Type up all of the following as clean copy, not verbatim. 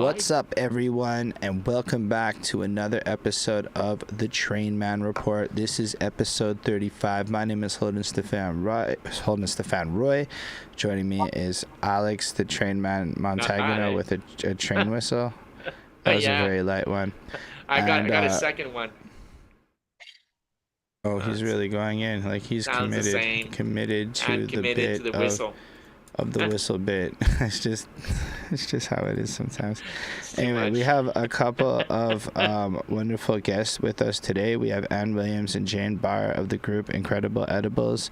What's up, everyone, and welcome back to another episode of the Trainman Report. This is episode 35. My name is Holden Stefan Roy. Joining me is Alex, the Trainman Montagano, with a train whistle. That was a very light one. I got a second one. Oh, he's really going in. Like, he's Sounds the committed same. to I'm the committed to bit the whistle. of the whistle bit. It's just how it is sometimes. It's too Anyway, much. we have a couple of wonderful guests with us today. We have Ann Williams and Jane Barr of the group Incredible Edibles,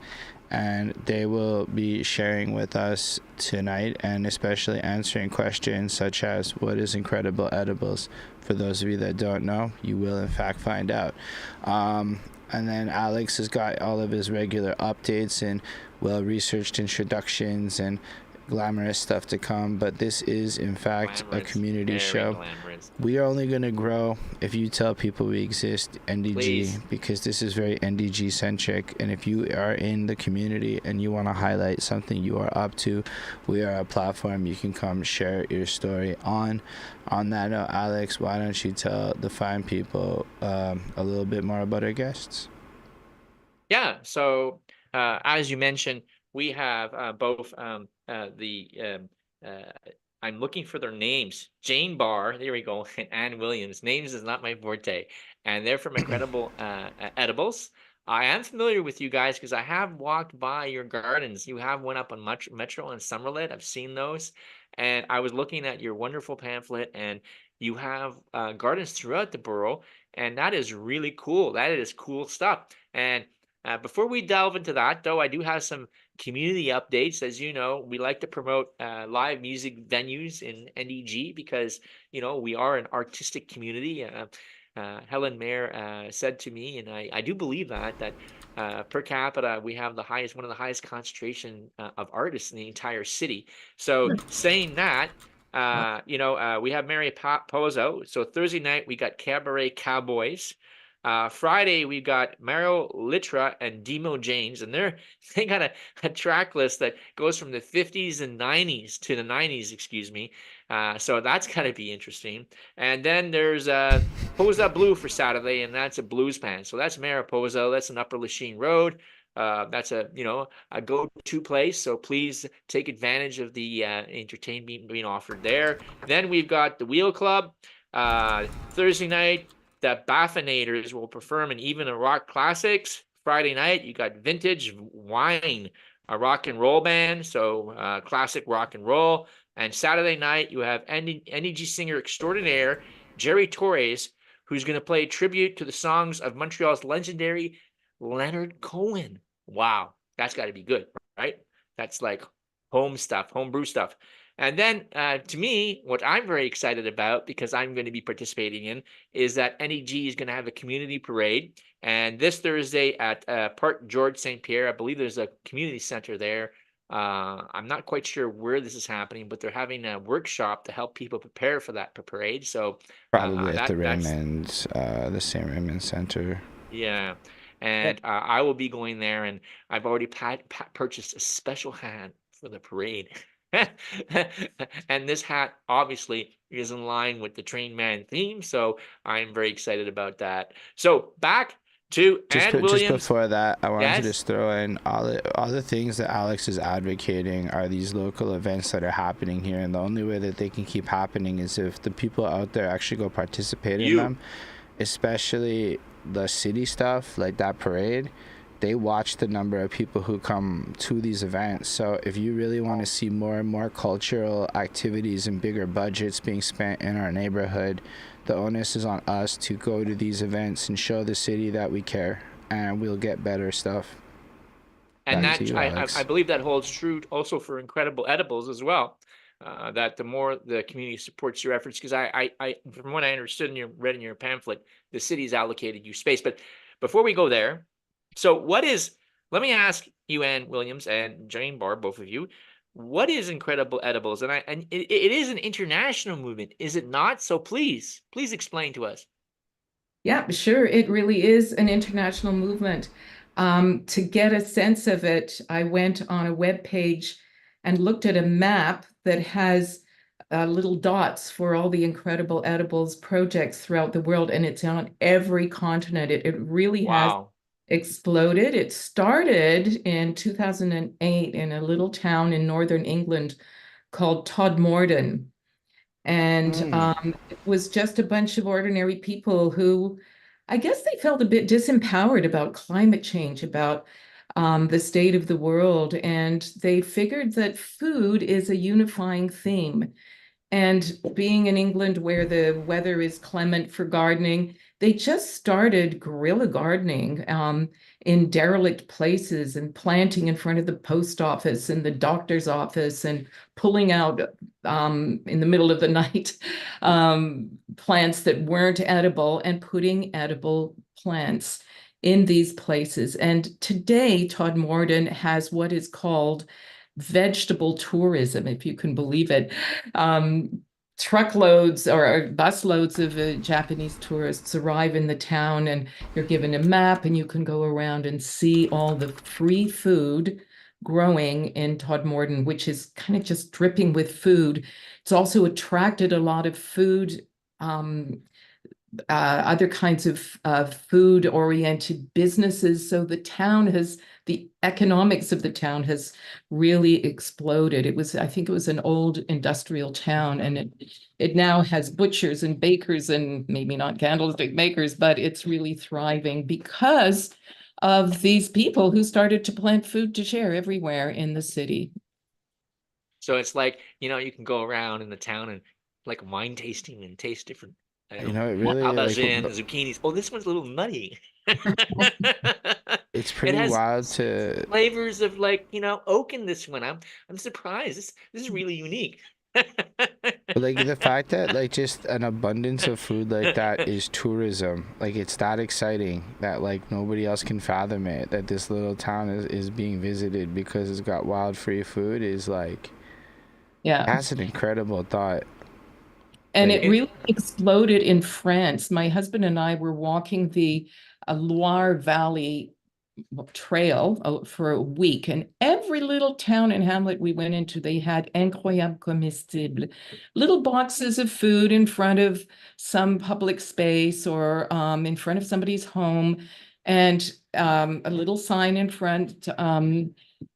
and they will be sharing with us tonight and especially answering questions such as, what is Incredible Edibles? For those of you that don't know, you will in fact find out. And then Alex has got all of his regular updates and well-researched introductions and glamorous stuff to come. But this is, in fact, a community show. Glamorous. We are only going to grow if you tell people we exist, NDG, Please. because this is very NDG-centric. And if you are in the community and you want to highlight something you are up to, we are a platform you can come share your story on. On that note, Alex, why don't you tell the fine people a little bit more about our guests? Yeah. So as you mentioned, we have both I'm looking for their names. Jane Barr, there we go, and Ann Williams. Names is not my forte, and they're from Incredible Edibles. I am familiar with you guys because I have walked by your gardens. You have one up on Metro and Summerlit. I've seen those, and I was looking at your wonderful pamphlet, and you have gardens throughout the borough, and that is really cool. That is cool stuff. And before we delve into that, though, I do have some community updates. As you know, we like to promote live music venues in NDG because, you know, we are an artistic community. Helen Mayer said to me, and I do believe that per capita, we have one of the highest concentration of artists in the entire city. So saying that, we have Mary Pozo. So Thursday night, we got Cabaret Cowboys. Friday we got Mario Litra and Demo James, and they got a track list that goes from the 50s and 90s to the 90s, excuse me. So that's gotta be interesting. And then there's Posa Blue for Saturday, and that's a blues band. So that's Mariposa. That's an Upper Lachine Road. That's a go-to place. So please take advantage of the entertainment being offered there. Then we've got the Wheel Club. Thursday night, the Baffinators will perform in Even a Rock Classics. Friday night, you got Vintage Wine, a rock and roll band, so classic rock and roll. And Saturday night, you have NDG singer extraordinaire Jerry Torres, who's going to play tribute to the songs of Montreal's legendary Leonard Cohen. Wow, that's got to be good, right? That's like homebrew stuff. And then to me, what I'm very excited about, because I'm going to be participating in, is that NEG is going to have a community parade. And this Thursday at Park George St. Pierre, I believe there's a community center there. I'm not quite sure where this is happening, but they're having a workshop to help people prepare for that parade. So Probably at the the St. Raymond Center. Yeah. And I will be going there, and I've already purchased a special hat for the parade. And this hat obviously is in line with the Trainman theme, so I'm very excited about that. So back to Ann Williams. Just before that, I wanted to Yes? just throw in all the things that Alex is advocating are these local events that are happening here, and the only way that they can keep happening is if the people out there actually go participate in them, especially the city stuff like that parade. They watch the number of people who come to these events. So if you really want to see more and more cultural activities and bigger budgets being spent in our neighborhood, the onus is on us to go to these events and show the city that we care, and we'll get better stuff. And Back to you, Alex. I believe that holds true also for Incredible Edibles as well. That the more the community supports your efforts, because I from what I understood and read in your pamphlet, the city's allocated you space. But before we go there, so let me ask you, Ann Williams and Jane Barr, both of you, what is Incredible Edibles? And it is an international movement, is it not? So please explain to us. Yeah, sure. It really is an international movement. To get a sense of it, I went on a web page and looked at a map that has little dots for all the incredible edibles projects throughout the world, and it's on every continent. It really has Wow. exploded. It started in 2008 in a little town in northern England called Todmorden. And Mm. it was just a bunch of ordinary people who, I guess they felt a bit disempowered about climate change, about the state of the world. And they figured that food is a unifying theme. And being in England where the weather is clement for gardening, they just started guerrilla gardening in derelict places and planting in front of the post office and the doctor's office and pulling out in the middle of the night plants that weren't edible and putting edible plants in these places. And today, Todmorden has what is called vegetable tourism, if you can believe it. Truckloads or busloads of Japanese tourists arrive in the town, and you're given a map and you can go around and see all the free food growing in Todmorden, which is kind of just dripping with food. It's also attracted a lot of food, other kinds of food-oriented businesses. So the economics of the town has really exploded. I think it was an old industrial town, and it now has butchers and bakers and maybe not candlestick makers, but it's really thriving because of these people who started to plant food to share everywhere in the city. So it's like, you can go around in the town and like wine tasting and taste different, You know, it really like aubergine, zucchinis. Oh, this one's a little nutty. it's It pretty has wild to flavors of like, oak in this one. I'm surprised. This is really unique. like the fact that like just an abundance of food like that is tourism. Like it's that exciting that like nobody else can fathom it. That this little town is being visited because it's got wild free food is like Yeah. that's an incredible thought. And Like, it really exploded in France. My husband and I were walking the Loire Valley trail for a week, and every little town and hamlet we went into, they had incroyable comestibles, little boxes of food in front of some public space or in front of somebody's home, and a little sign in front,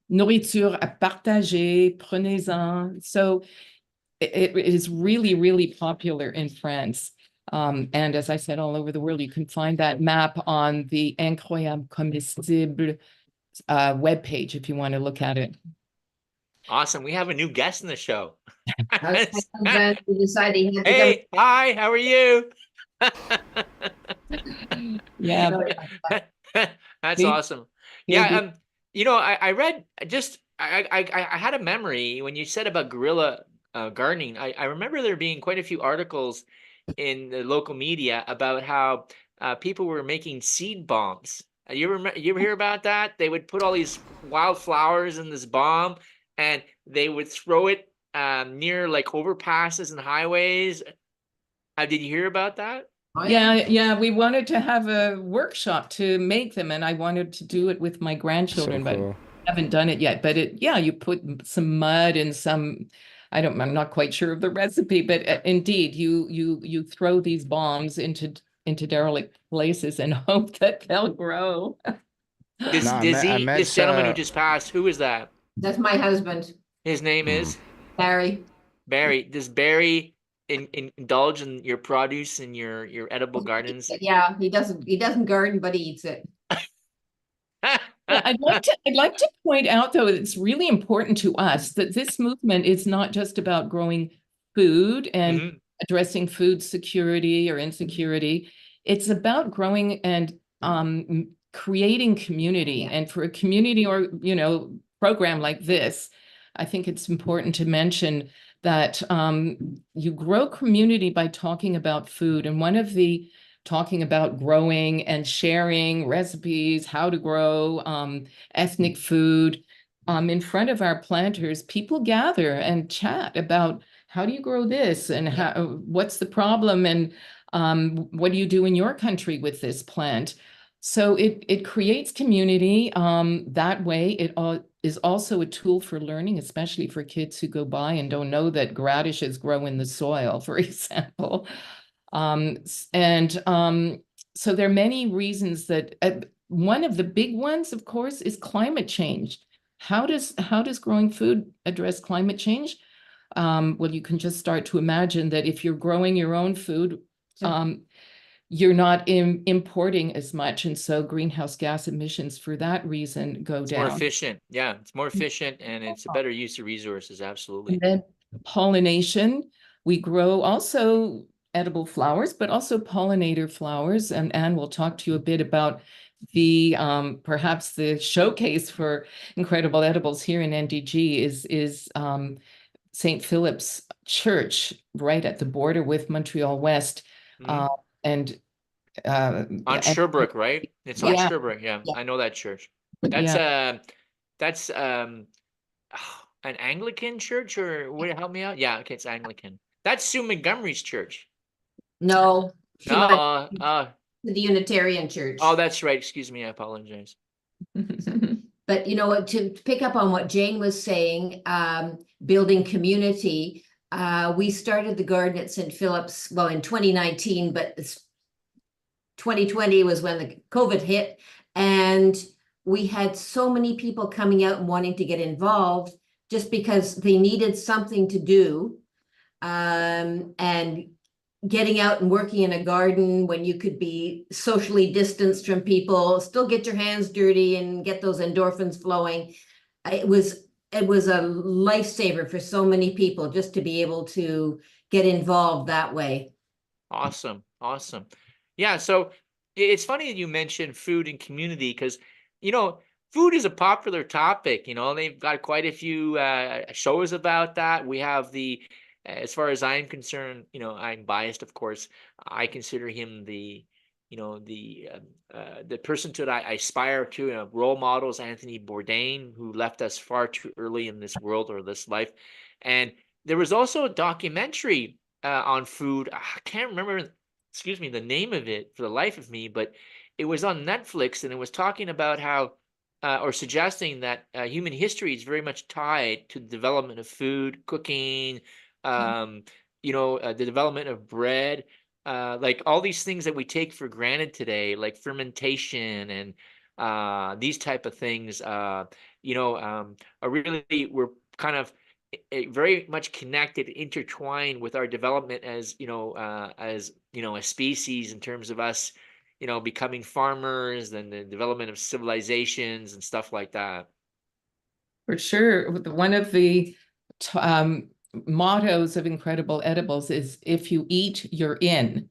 nourriture à partager, prenez-en. So it is really, really popular in France. And as I said, all over the world, you can find that map on the Incroyable Comestible webpage if you want to look at it. Awesome. We have a new guest in the show. My husband, we decided he had to Hey, hi, how are you? Yeah. That's He- awesome. he'll Yeah, be- I read just I had a memory when you said about guerrilla gardening. I remember there being quite a few articles in the local media about how people were making seed bombs. You ever hear about that? They would put all these wildflowers in this bomb, and they would throw it near like overpasses and highways. Did you hear about that? Oh, yeah. Yeah, we wanted to have a workshop to make them, and I wanted to do it with my so grandchildren, but cool. haven't done it yet. But you put some mud and some, I'm not quite sure of the recipe, but indeed, you throw these bombs into derelict places and hope that they'll grow. This No, I met this gentleman who just passed, who is that? That's my husband, His name is Barry. Barry. Does Barry indulge in your produce and your edible gardens? Yeah, he doesn't garden, but he eats it. Yeah, I'd like to point out, though, it's really important to us that this movement is not just about growing food and Mhm. addressing food security or insecurity. It's about growing and creating community. And for a community or program like this, I think it's important to mention that you grow community by talking about food. And one of the talking about growing and sharing recipes, how to grow ethnic food. In front of our planters, people gather and chat about how do you grow this and what's the problem and what do you do in your country with this plant? So it creates community that way. is also a tool for learning, especially for kids who go by and don't know that radishes grow in the soil, for example. So there are many reasons that one of the big ones, of course, is climate change. How does growing food address climate change? Well, you can just start to imagine that if you're growing your own food, you're not importing as much. And so greenhouse gas emissions for that reason go down. More efficient. Yeah, it's more efficient and it's a better use of resources. Absolutely. And then pollination, we grow also edible flowers, but also pollinator flowers. And Anne will talk to you a bit about the perhaps the showcase for incredible edibles here in NDG is St. Phillips Church, right at the border with Montreal West. And on Sherbrooke, right? It's on Sherbrooke. Yeah, I know that church. That's an Anglican church, or would it help me out? Yeah, okay, it's Anglican. That's Sue Montgomery's church. No. She went No, to the Unitarian Church. oh, that's right. Excuse me, I apologize. But you know what, to pick up on what Jane was saying, building community, we started the garden at St. Philip's, well, in 2019, but 2020 was when the COVID hit, and we had so many people coming out and wanting to get involved just because they needed something to do, and getting out and working in a garden when you could be socially distanced from people, still get your hands dirty and get those endorphins flowing. It was a lifesaver for so many people just to be able to get involved that way. Awesome. Awesome. Yeah. So it's funny that you mentioned food and community because, food is a popular topic. They've got quite a few shows about that. We have as far as I'm concerned, I'm biased, of course. I consider him the person that I aspire to. Role models, Anthony Bourdain, who left us far too early in this world or this life. And there was also a documentary on food. I can't remember, the name of it for the life of me, but it was on Netflix, and it was talking about how or suggesting that human history is very much tied to the development of food, cooking, the development of bread, like all these things that we take for granted today, like fermentation and these type of things, are really, we're kind of very much connected, intertwined with our development as a species in terms of us, becoming farmers and the development of civilizations and stuff like that. For sure. One of the mottos of Incredible Edibles is if you eat, you're in.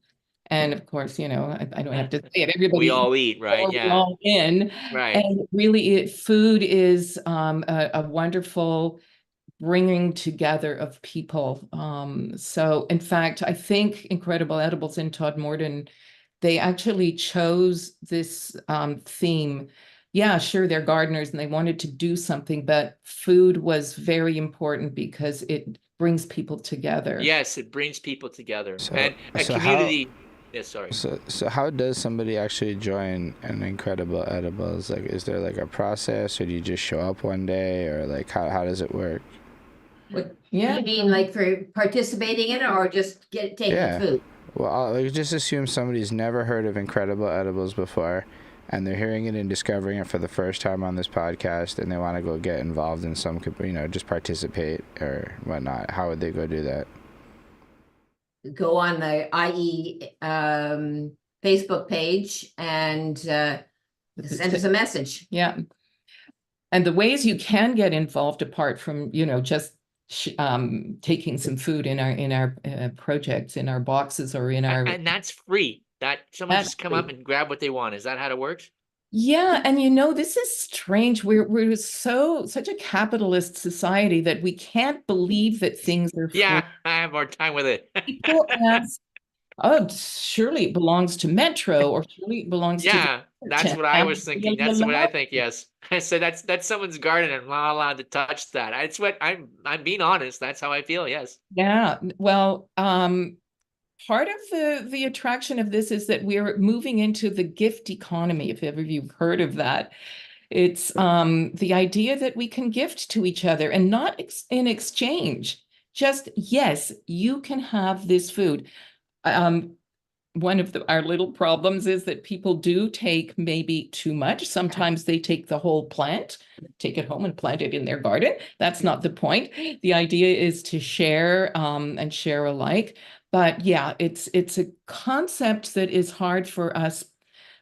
And of course, I don't have to say it. Everybody, we all eat, right? Yeah, we all in. Right. And really, food is a wonderful bringing together of people. So in fact, I think Incredible Edibles and Todd Morden, they actually chose this theme. Yeah, sure, they're gardeners and they wanted to do something, but food was very important because it brings people together. Yes, it brings people together. And a so community. Sorry. So how does somebody actually join an Incredible Edibles? Like, is there like a process, or do you just show up one day, or like how does it work? What you mean, like for participating in it, or just taking food? Well, like, just assume somebody's never heard of Incredible Edibles before, and they're hearing it and discovering it for the first time on this podcast, and they want to go get involved in some, just participate or whatnot. How would they go do that? Go on the IE Facebook page and send us a message. Yeah. And the ways you can get involved, apart from, just taking some food in our projects, in our boxes, or in our, and that's free. That someone just come up and grab what they want. Is that how it works? Yeah, and this is strange. We're such a capitalist society that we can't believe that things are free. Yeah, I have more time with it. People ask, oh, surely it belongs to Metro, or surely it belongs to. Yeah, that's what I was thinking. That's what I think. Yes, I said that's someone's garden, and I'm not allowed to touch that. That's what I'm being honest. That's how I feel. Yes. Yeah. Well, part of the attraction of this is that we're moving into the gift economy, if ever you've heard of that. It's the idea that we can gift to each other and not in exchange. Just, yes, you can have this food. One of our little problems is that people do take maybe too much. Sometimes they take the whole plant, take it home and plant it in their garden. That's not the point. The idea is to share and share alike. But yeah, it's a concept that is hard for us,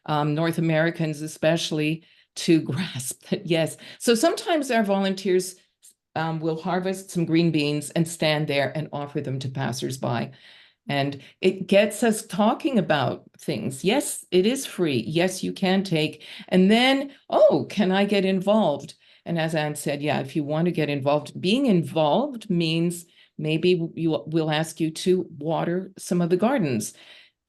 North Americans especially, to grasp that, yes. So sometimes our volunteers will harvest some green beans and stand there and offer them to passersby. And it gets us talking about things. Yes, it is free. Yes, you can take. And then, oh, can I get involved? And as Anne said, yeah, if you want to get involved, being involved means maybe we'll ask you to water some of the gardens.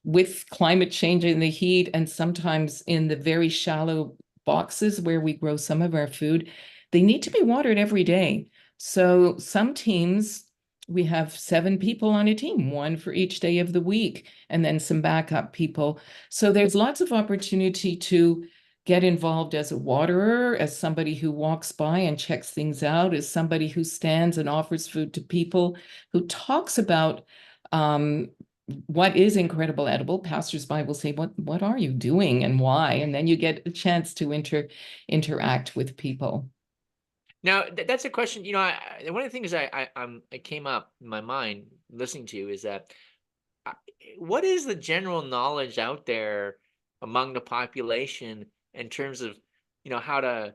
With climate change and the heat, and sometimes in the very shallow boxes where we grow some of our food, they need to be watered every day. So some teams, we have 7 people on a team, 1 for each day of the week, and then some backup people. So there's lots of opportunity to get involved as a waterer, as somebody who walks by and checks things out, as somebody who stands and offers food to people, who talks about what is incredible edible. Passersby will say, what are you doing and why? And then you get a chance to interact with people. Now, that's a question, one of the things I came up in my mind listening to you is that what is the general knowledge out there among the population in terms of, how to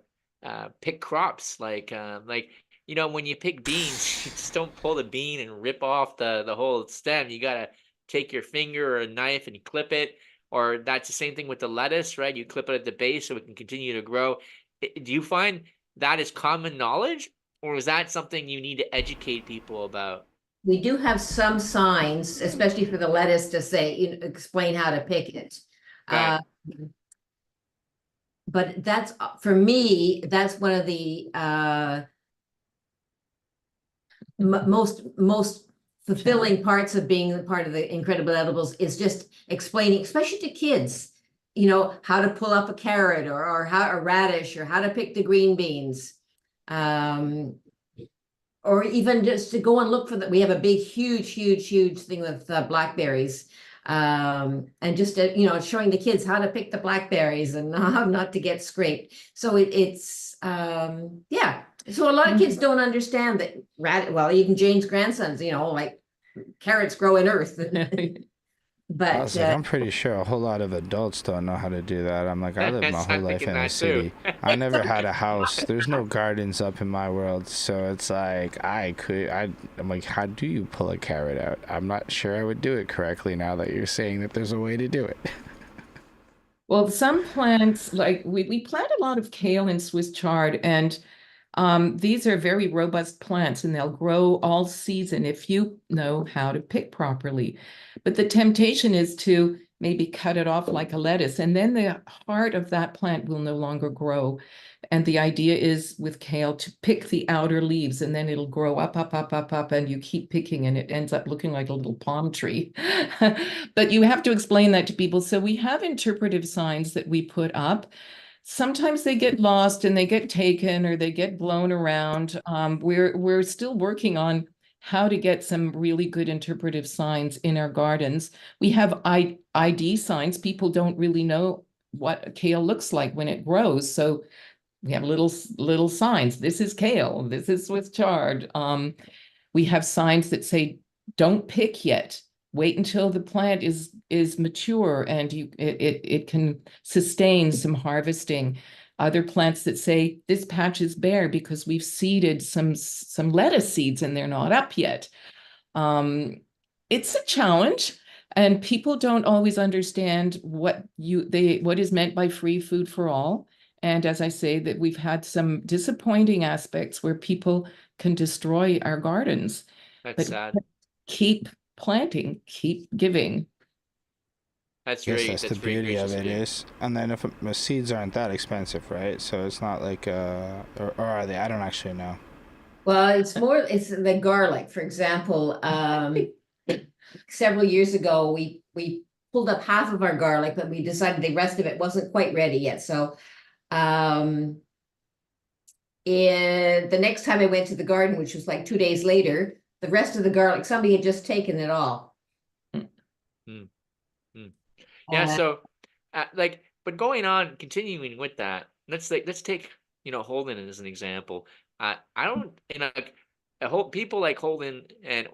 pick crops? Like, when you pick beans, you just don't pull the bean and rip off the whole stem. You got to take your finger or a knife and clip it. Or that's the same thing with the lettuce, right? You clip it at the base so it can continue to grow. Do you find that is common knowledge, or is that something you need to educate people about? We do have some signs, especially for the lettuce, to say, explain how to pick it. Right. But that's, for me, that's one of the most fulfilling parts of being part of the Incredible Edibles, is just explaining, especially to kids, how to pull up a carrot or how a radish, or how to pick the green beans. Or even just to go and look for that. We have a big, huge thing with blackberries. And just, showing the kids how to pick the blackberries and how not to get scraped. So it's yeah. So a lot of kids don't understand that well, even Jane's grandsons, like carrots grow in earth. But I was like, I'm pretty sure a whole lot of adults don't know how to do that. I'm like, I lived my whole life in a city. I never had a house. There's no gardens up in my world. So it's like, I'm like, how do you pull a carrot out? I'm not sure I would do it correctly now that you're saying that there's a way to do it. Well, some plants, like we plant a lot of kale and Swiss chard, and these are very robust plants, and they'll grow all season if you know how to pick properly. But the temptation is to maybe cut it off like a lettuce, and then the heart of that plant will no longer grow. And the idea is with kale to pick the outer leaves, and then it'll grow up, and you keep picking, and it ends up looking like a little palm tree. But you have to explain that to people. So we have interpretive signs that we put up. Sometimes they get lost and they get taken or they get blown around. We're still working on how to get some really good interpretive signs in our gardens. We have ID signs. People don't really know what kale looks like when it grows. So we have little signs. This is kale. This is Swiss chard. We have signs that say, don't pick yet. Wait until the plant is mature and it can sustain some harvesting. Other plants that say this patch is bare because we've seeded some lettuce seeds and they're not up yet. It's a challenge, and people don't always understand what is meant by free food for all. And as I say, that we've had some disappointing aspects where people can destroy our gardens. That's sad. Keep planting, keep giving. That's Yes, great. that's the That's very beauty of gracious it of you. is. And then if seeds aren't that expensive, right? So it's not like or are they? I don't actually know. Well, it's the garlic, for example. Several years ago, we pulled up half of our garlic, but we decided the rest of it wasn't quite ready yet. So the next time I went to the garden, which was like 2 days later, the rest of the garlic, somebody had just taken it all. Mm, mm. Yeah, Uh, so but going on, continuing with that, let's take, Holden as an example. I don't, like people like Holden, and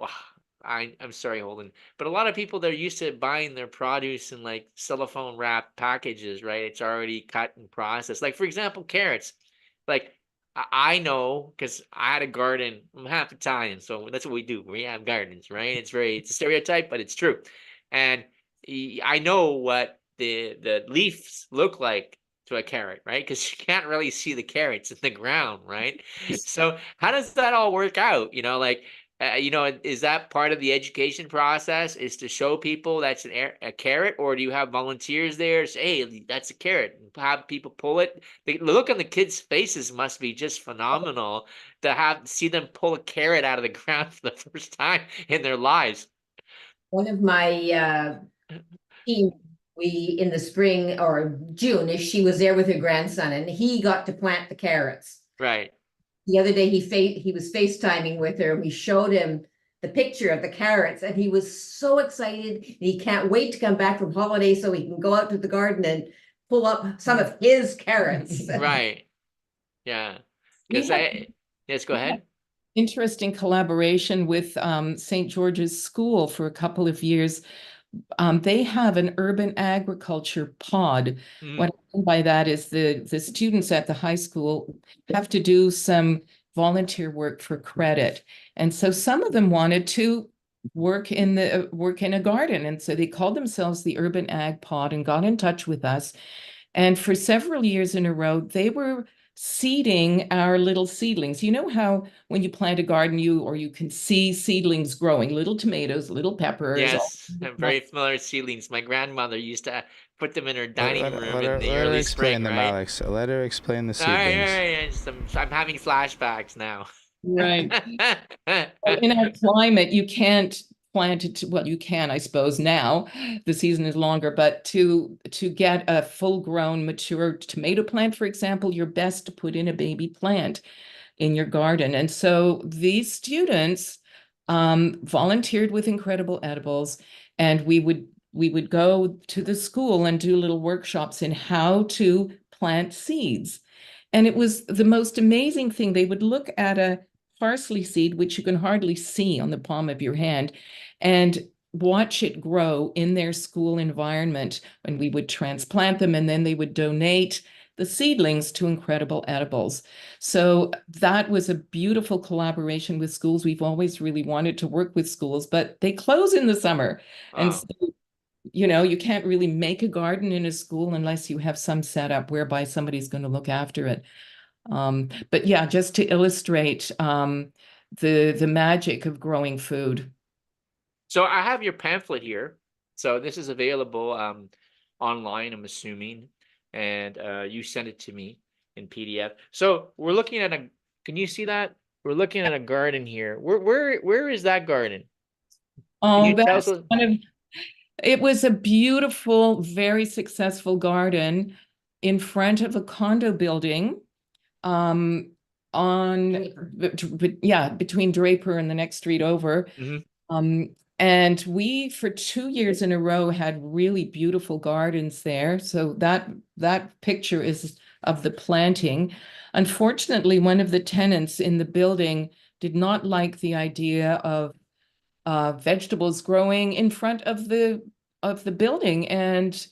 I'm sorry, Holden, but a lot of people, they're used to buying their produce in like cellophane wrap packages, right? It's already cut and processed. Like, for example, carrots. Like, I know, because I had a garden. I'm half Italian, so that's what we do. We have gardens, right? It's a stereotype, but it's true. And I know what the leaves look like to a carrot, right? Because you can't really see the carrots in the ground, right? So how does that all work out? Is that part of the education process? Is to show people that's a carrot, or do you have volunteers there say, "Hey, that's a carrot," and have people pull it? The look on the kids' faces must be just phenomenal to see them pull a carrot out of the ground for the first time in their lives. one of my team, we in the spring or June, if she was there with her grandson, and he got to plant the carrots. Right. The other day he was FaceTiming with her, and we showed him the picture of the carrots, and he was so excited. He can't wait to come back from holiday so he can go out to the garden and pull up some of his carrots. Right. Yeah. We Because have yes, go ahead. interesting collaboration with St. George's School for a couple of years. They have an urban agriculture pod. What I mean by that is the students at the high school have to do some volunteer work for credit. And so some of them wanted to work in a garden. And so they called themselves the Urban Ag Pod and got in touch with us. And for several years in a row, they were seeding our little seedlings. You know how when you plant a garden, you can see seedlings growing, little tomatoes, little peppers. Yes, I'm very familiar with seedlings. My grandmother used to put them in her dining room in the let her early explain spring, them, right? Alex. Let her explain the All right, all seedlings. right. I'm having flashbacks now. Right. In our climate, you can't plant it, well, you can, I suppose now, the season is longer, but to get a full-grown mature tomato plant, for example, you're best to put in a baby plant in your garden. And so these students volunteered with Incredible Edibles, and we would go to the school and do little workshops in how to plant seeds. And it was the most amazing thing. They would look at a parsley seed, which you can hardly see on the palm of your hand, and watch it grow in their school environment. And we would transplant them, and then they would donate the seedlings to Incredible Edibles. So that was a beautiful collaboration with schools. We've always really wanted to work with schools, but they close in the summer. And Wow. so, you can't really make a garden in a school unless you have some setup whereby somebody's going to look after it. But yeah, just to illustrate the magic of growing food. So I have your pamphlet here. So this is available online, I'm assuming, and you sent it to me in PDF. So we're looking at can you see that? We're looking at a garden here. Where is that garden? Can Oh, you tell us that's it was a beautiful, very successful garden in front of a condo building on between Draper and the next street over. And we, for 2 years in a row, had really beautiful gardens there. So that picture is of the planting. Unfortunately, one of the tenants in the building did not like the idea of vegetables growing in front of the building. And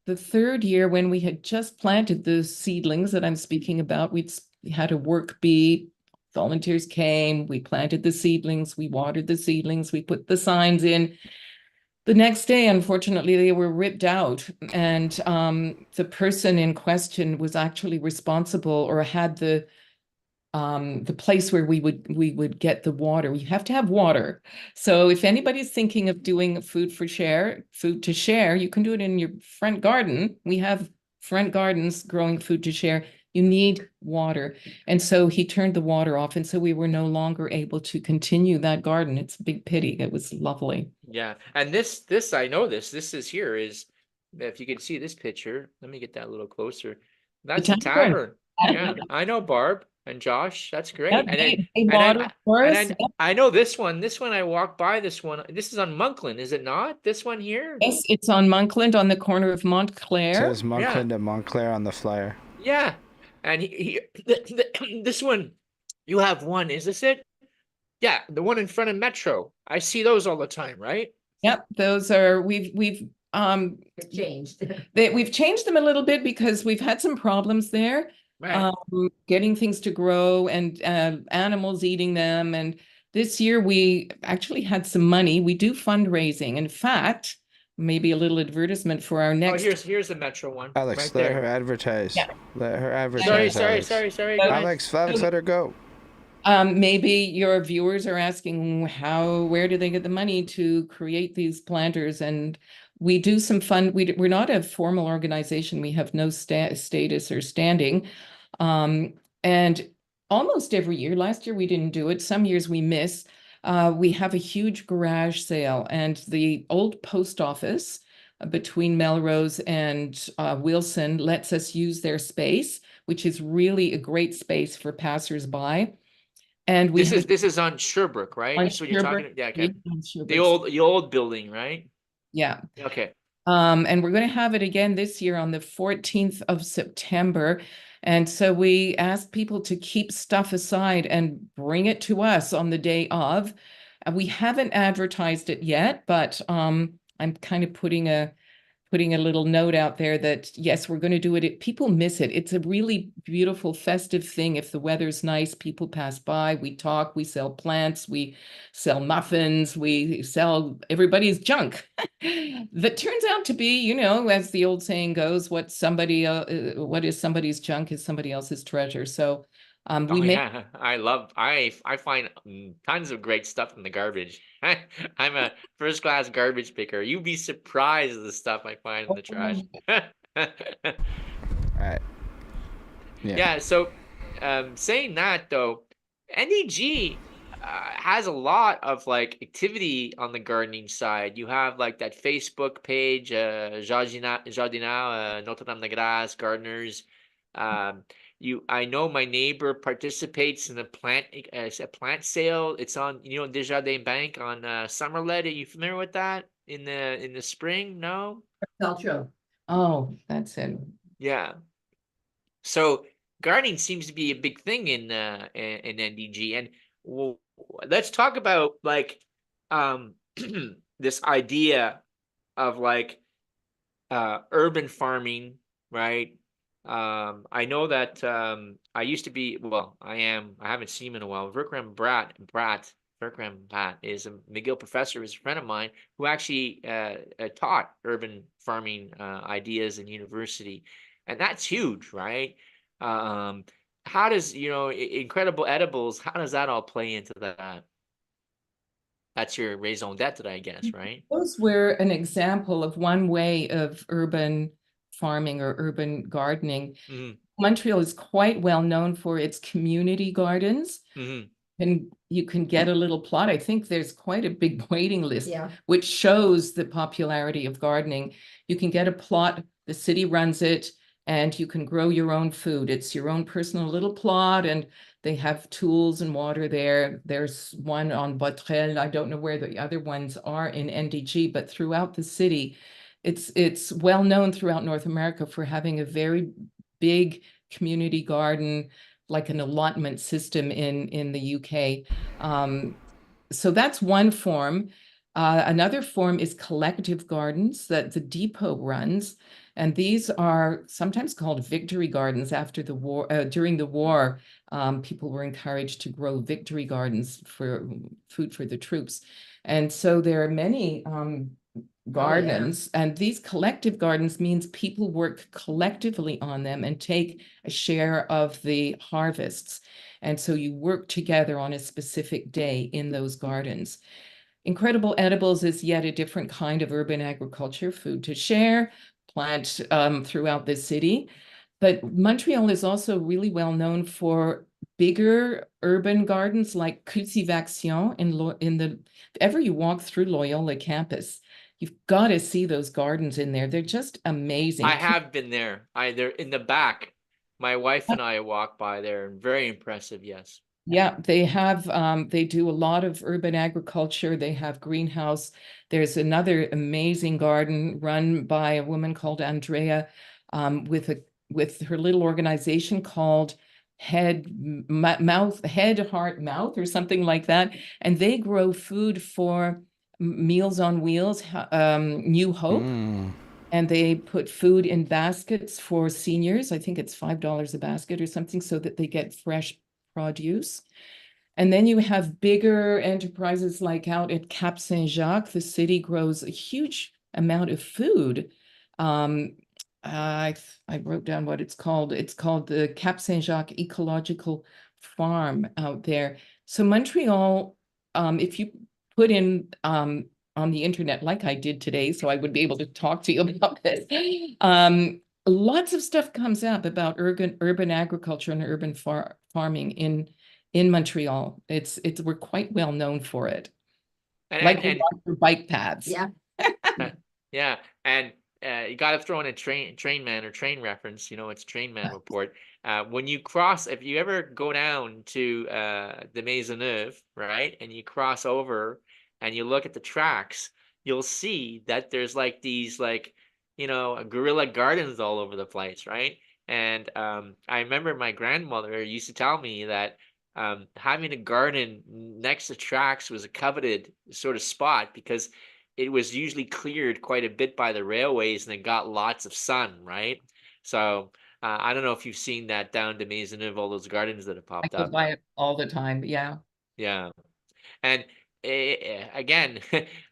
the third year, when we had just planted the seedlings that I'm speaking about, we had a work bee. Volunteers came, we planted the seedlings, we watered the seedlings, we put the signs in. The next day, unfortunately, they were ripped out, and the person in question was actually responsible, or had the place where we would get the water. We have to have water. So if anybody's thinking of doing food to share, you can do it in your front garden. We have front gardens growing food to share. You need water. And so he turned the water off. And so we were no longer able to continue that garden. It's a big pity. It was lovely. Yeah. And this, I know this is here is, if you can see this picture, let me get that a little closer. That's the tavern. Yeah, I know, Barb. and Josh. That's great. Yep, And then they water for and us. then I know this one. This one I walked by this one. This is on Monkland, is it not? This one here? Yes, it's on Monkland on the corner of It Montclair. says Monkland and Montclair on the flyer. Yeah. And this one, you have one, is this it? Yeah, the one in front of Metro. I see those all the time, right? Yep, those are we've Changed. we've changed them a little bit because we've had some problems there. Right. Getting things to grow and animals eating them. And this year we actually had some money. We do fundraising. In fact, maybe a little advertisement for our Oh, next. here's the Metro one. Alex, right let there. her advertise. Yeah. Let her advertise. Sorry. Alex, let her go. Maybe your viewers are asking where do they get the money to create these planters? And we do some fun. We're not a formal organization. We have no status or standing. And almost every year, last year we didn't do it. Some years we miss. We have a huge garage sale, and the old post office between Melrose and Wilson lets us use their space, which is really a great space for passersby. And we this is on Sherbrooke, right? on That's what you're talking. Sherbrooke, Yeah, okay. on The Sherbrooke. old building, right? Yeah. Okay. And we're going to have it again this year on the 14th of September. And so we asked people to keep stuff aside and bring it to us on the day of. We haven't advertised it yet, but I'm kind of putting a little note out there that yes, we're going to do it. People miss it. It's a really beautiful festive thing. If the weather's nice, people pass by, we talk, we sell plants, we sell muffins, we sell everybody's junk. That turns out to be, you know, as the old saying goes, what is somebody's junk is somebody else's treasure. So Yeah, I find tons of great stuff in the garbage. I'm a first class garbage picker. You'd be surprised at the stuff I find in the trash. Right. Yeah, so saying that though, NDG has a lot of like activity on the gardening side. You have like that Facebook page, Jardinat, Notre Dame de Grace Gardeners. I know my neighbor participates in a plant sale. It's on, Desjardins Bank on Summerlet. Are you familiar with that? In the spring? No? Cultural. Oh, that's it. Yeah. So gardening seems to be a big thing in NDG. And let's talk about like this idea of like urban farming, right? I know that I used to be, I haven't seen him in a while. Vikram Bhatt is a McGill professor, is a friend of mine who actually taught urban farming ideas in university. And that's huge, right? How does, Incredible Edibles, how does that all play into that? That's your raison d'etre, I guess, right? Those were an example of one way of urban farming or urban gardening. Mm-hmm. Montreal is quite well known for its community gardens. Mm-hmm. And you can get a little plot. I think there's quite a big waiting list, Yeah. which shows the popularity of gardening. You can get a plot, the city runs it, and you can grow your own food. It's your own personal little plot, and they have tools and water there. There's one on Botrel. I don't know where the other ones are in NDG, but throughout the city, it's well known throughout North America for having a very big community garden, like an allotment system in the UK. So that's one form. Another form is collective gardens that the depot runs. And these are sometimes called victory gardens after the war. During the war, people were encouraged to grow victory gardens for food for the troops. And so there are many gardens, and these collective gardens means people work collectively on them and take a share of the harvests. And so you work together on a specific day in those gardens. Incredible Edibles is yet a different kind of urban agriculture, food to share, plant throughout the city. But Montreal is also really well known for bigger urban gardens like Cultivation if ever you walk through Loyola campus, you've got to see those gardens in there. They're just amazing. I have been there. They're in the back. My wife and I walked by there, and very impressive. Yes. Yeah, they have they do a lot of urban agriculture. They have greenhouse. There's another amazing garden run by a woman called Andrea, with her little organization called Head Heart Mouth or something like that. And they grow food for Meals on Wheels, New Hope. Mm. And they put food in baskets for seniors. I think it's $5 a basket or something, so that they get fresh produce. And then you have bigger enterprises like out at Cap Saint-Jacques. The city grows a huge amount of food. I wrote down what it's called. It's called the Cap Saint-Jacques Ecological Farm out there. So Montreal, if you put in on the internet like I did today, so I would be able to talk to you about this. Lots of stuff comes up about urban agriculture and urban farming in Montreal. We're quite well known for it. Like we And are for bike paths. Yeah. yeah, and you got to throw in a Trainman or train reference. You know, it's Trainman report. When you cross, if you ever go down to the Maisonneuve, right, and you cross over and you look at the tracks, you'll see that there's like these guerrilla gardens all over the place, right? And I remember my grandmother used to tell me that having a garden next to tracks was a coveted sort of spot because it was usually cleared quite a bit by the railways and it got lots of sun, right? So I don't know if you've seen that down to Maisonneuve, all those gardens that have I popped go up. by it all the time. Yeah. Yeah. And again,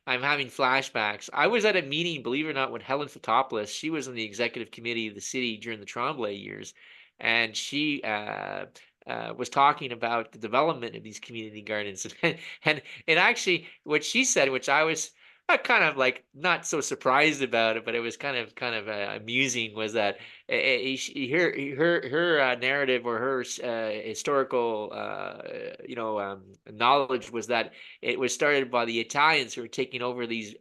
I'm having flashbacks. I was at a meeting, believe it or not, with Helen Fotopoulos. She was on the executive committee of the city during the Tremblay years, and she was talking about the development of these community gardens. And it actually, what she said, which I was kind of like not so surprised about it, but it was kind of amusing, was that her narrative or her historical knowledge was that it was started by the Italians who were taking over these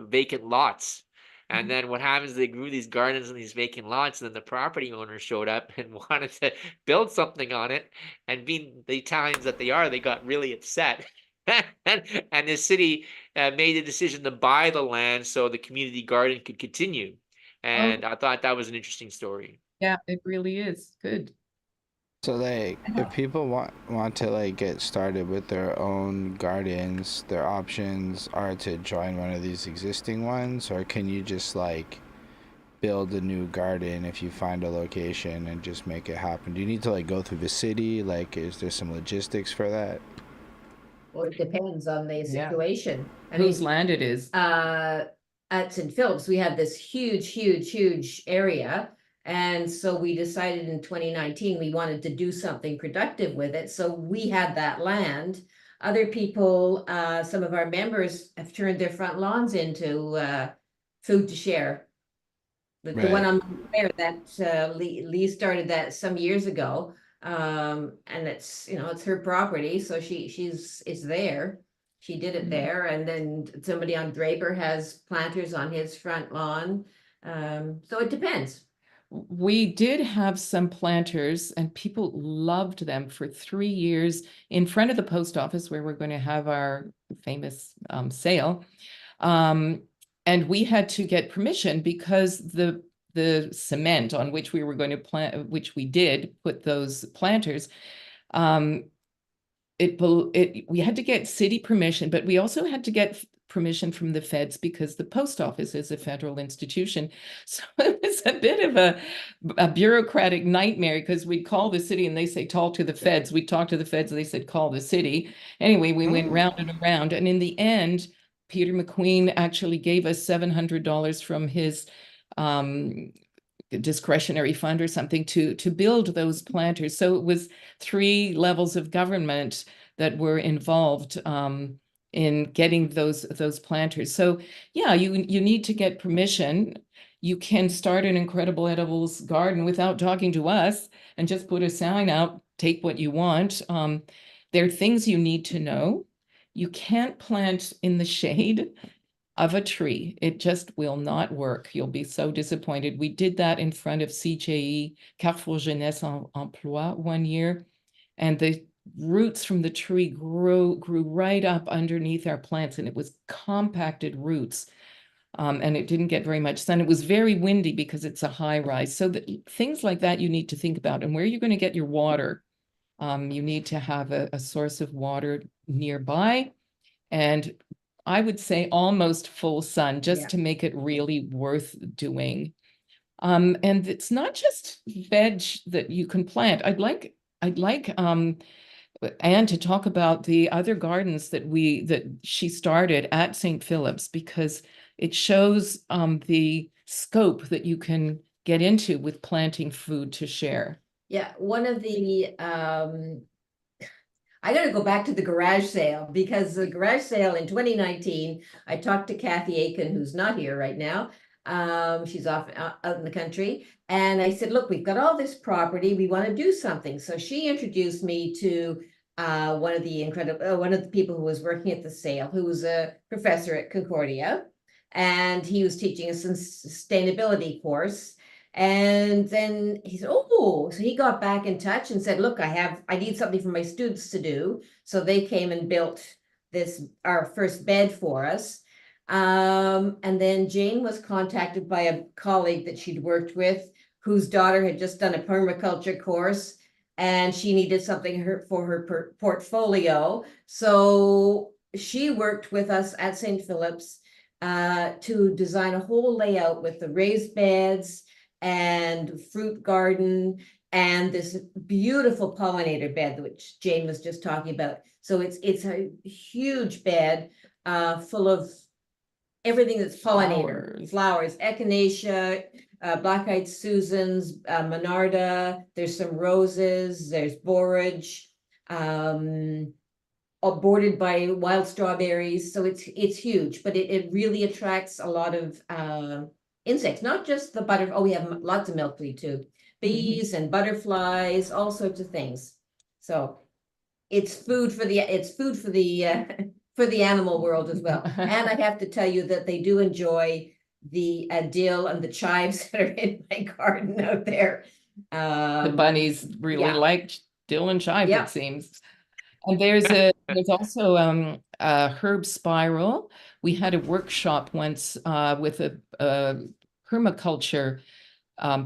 vacant lots. And then what happens, they grew these gardens in these vacant lots, and then the property owners showed up and wanted to build something on it. And being the Italians that they are, they got really upset. And the city made the decision to buy the land so the community garden could continue. And I thought that was an interesting story. Yeah, it really is. Good. So like, if people want to like get started with their own gardens, their options are to join one of these existing ones, or can you just like build a new garden if you find a location and just make it happen? Do you need to like go through the city? Like, is there some logistics for that? Well, it depends on the Yeah. situation. Whose land it is. At St. Phillips, we have this huge area. And so we decided in 2019, we wanted to do something productive with it. So we had that land. Other people, some of our members have turned their front lawns into food to share. The one on there that Lee started that some years ago. And it's her property, so she's there. She did it there, and then somebody on Draper has planters on his front lawn. So it depends. We did have some planters, and people loved them for 3 years in front of the post office where we're going to have our famous sale. And we had to get permission because the cement on which we were going to plant, which we did put those planters, we had to get city permission, but we also had to get permission from the feds because the post office is a federal institution. So it was a bit of a bureaucratic nightmare because we'd call the city and they say, talk to the feds. We'd talk to the feds and they said, call the city. Anyway, we went round and around. And in the end, Peter McQueen actually gave us $700 from his discretionary fund or something to build those planters. So it was 3 levels of government that were involved in getting those planters. So yeah, you need to get permission. You can start an Incredible Edibles garden without talking to us and just put a sign out, take what you want. There are things you need to know. You can't plant in the shade. of a tree. It just will not work. You'll be so disappointed. We did that in front of CJE, Carrefour Jeunesse Emploi, one year, and the roots from the tree grew right up underneath our plants, and it was compacted roots. And it didn't get very much sun. It was very windy because it's a high rise. So things like that you need to think about, and where you're going to get your water. You need to have a source of water nearby, and I would say almost full sun, just Yeah. to make it really worth doing. And it's not just veg that you can plant. I'd like Anne to talk about the other gardens that she started at St. Phillips, because it shows the scope that you can get into with planting food to share. Yeah, one of the I gotta go back to the garage sale, because the garage sale in 2019, I talked to Kathy Aiken, who's not here right now. She's off out in the country. And I said, look, we've got all this property, we want to do something. So she introduced me to one of the people who was working at the sale, who was a professor at Concordia. And he was teaching a sustainability course. And then he said, oh, so he got back in touch and said, look, I need something for my students to do. So they came and built our first bed for us. And then Jane was contacted by a colleague that she'd worked with, whose daughter had just done a permaculture course, and she needed something for her portfolio. So she worked with us at St. Phillips to design a whole layout with the raised beds and fruit garden and this beautiful pollinator bed, which Jane was just talking about. So it's a huge bed full of everything that's pollinator, flowers, echinacea, black-eyed Susans, monarda, there's some roses, there's borage, bordered by wild strawberries. So it's huge, but it really attracts a lot of insects, not just the we have lots of milkweed too, bees and butterflies, all sorts of things. So it's food for the for the animal world as well. And I have to tell you that they do enjoy the dill and the chives that are in my garden out there. The bunnies really like dill and chive, it seems. And there's also a herb spiral. We had a workshop once with a permaculture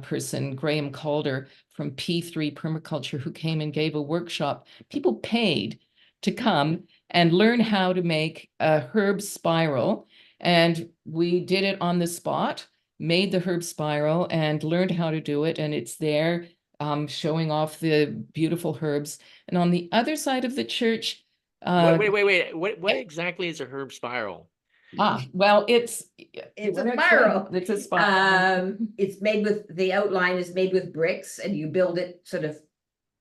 person, Graham Calder from P3 Permaculture, who came and gave a workshop. People paid to come and learn how to make a herb spiral. And we did it on the spot, made the herb spiral and learned how to do it. And it's there showing off the beautiful herbs. And on the other side of the church. Wait. What exactly is a herb spiral? Well, it's a spiral. It's a spiral. It's made with, the outline is made with bricks, and you build it sort of,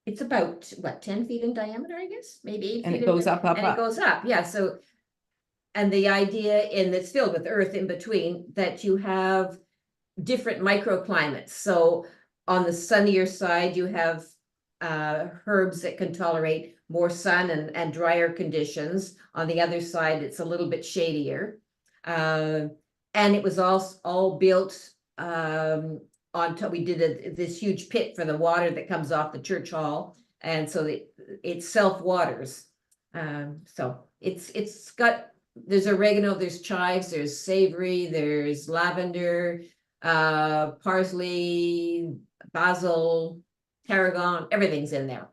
it's about what, 10 feet in diameter, I guess, maybe 8 feet. And it goes up. It goes up, yeah. So, and the idea, and it's filled with earth in between, that you have different microclimates. So on the sunnier side, you have herbs that can tolerate more sun and drier conditions. On the other side, it's a little bit shadier. And it was all built on top. We did this huge pit for the water that comes off the church hall. And so it self-waters. So it's got, there's oregano, there's chives, there's savory, there's lavender, parsley, basil, tarragon, everything's in there.